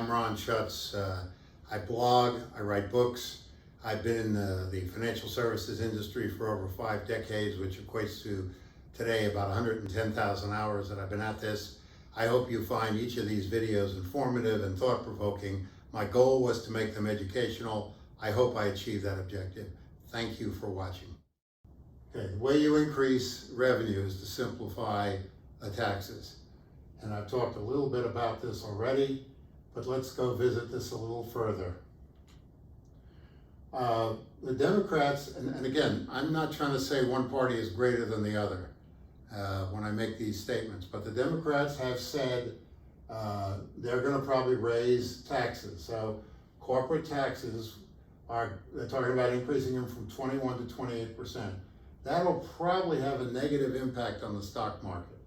I'm Ron Schutz. I blog, I write books. I've been in the financial services industry for over 5 decades, which equates to today about 110,000 hours that I've been at this. I hope you find each of these videos informative and thought-provoking. My goal was to make them educational. I hope I achieved that objective. Thank you for watching. Okay, the way you increase revenue is to simplify the taxes. And I've talked a little bit about this already, but let's go visit this a little further. The Democrats, and again, I'm not trying to say one party is greater than the other when I make these statements, but the Democrats have said they're going to probably raise taxes. So corporate taxes they're talking about increasing them from 21 to 28%. That'll probably have a negative impact on the stock market.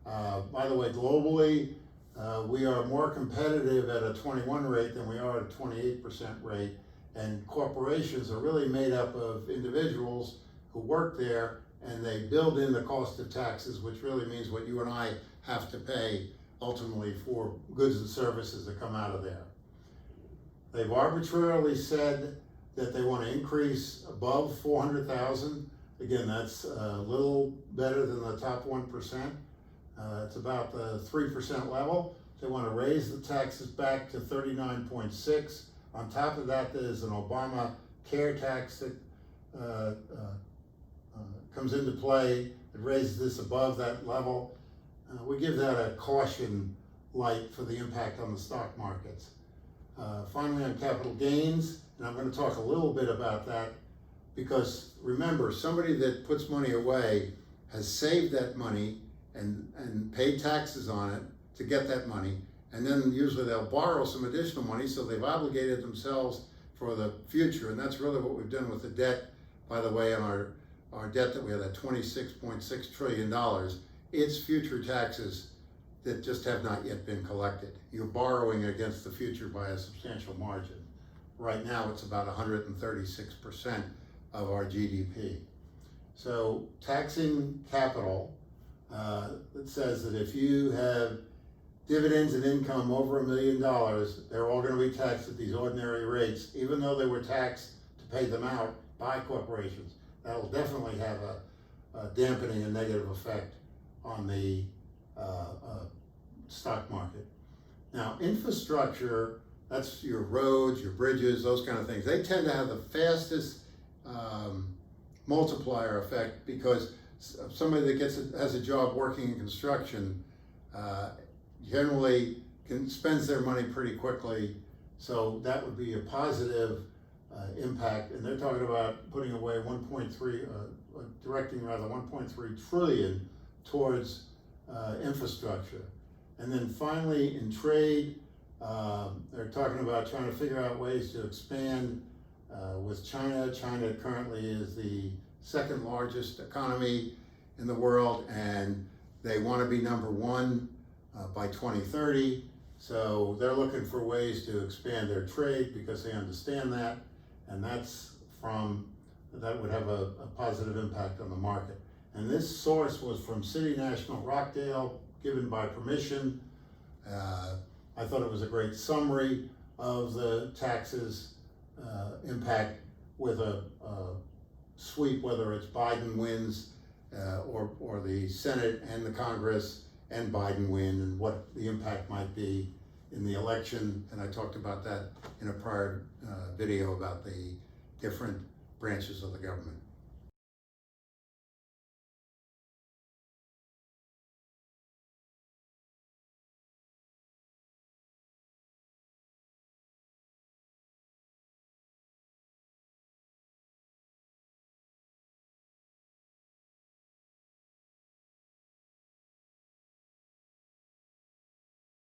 By the way, globally, we are more competitive at a 21 rate than we are at a 28% rate, and corporations are really made up of individuals who work there, and they build in the cost of taxes, which really means what you and I have to pay ultimately for goods and services that come out of there. They've arbitrarily said that they want to increase above 400,000. Again, that's a little better than the top 1%. It's about the 3% level. They want to raise the taxes back to 39.6. On top of that, there's an Obama care tax that comes into play. It raises this above that level. We give that a caution light for the impact on the stock markets. Finally, on capital gains, and I'm going to talk a little bit about that, because remember, somebody that puts money away has saved that money and paid taxes on it to get that money, and then usually they'll borrow some additional money, so they've obligated themselves for the future, and that's really what we've done with the debt, by the way, on our debt that we had at $26.6 trillion. It's future taxes that just have not yet been collected. You're borrowing against the future by a substantial margin. Right now, it's about 136% of our GDP. So taxing capital, it says that if you have dividends and income over $1 million, they're all going to be taxed at these ordinary rates, even though they were taxed to pay them out by corporations. That'll definitely have a dampening and negative effect on the stock market. Now, infrastructure, that's your roads, your bridges, those kind of things. They tend to have the fastest multiplier effect, because somebody that has a job working in construction generally spends their money pretty quickly, so that would be a positive impact. And they're talking about putting away directing rather 1.3 trillion towards infrastructure. And then finally, in trade, they're talking about trying to figure out ways to expand with China. China currently is the second largest economy in the world, and they want to be number one by 2030. So they're looking for ways to expand their trade because they understand that, and that would have a positive impact on the market. And this source was from City National Rockdale, given by permission. I thought it was a great summary of the taxes impact with a sweep, whether it's Biden wins or the Senate and the Congress and Biden win, and what the impact might be in the election. And I talked about that in a prior video about the different branches of the government.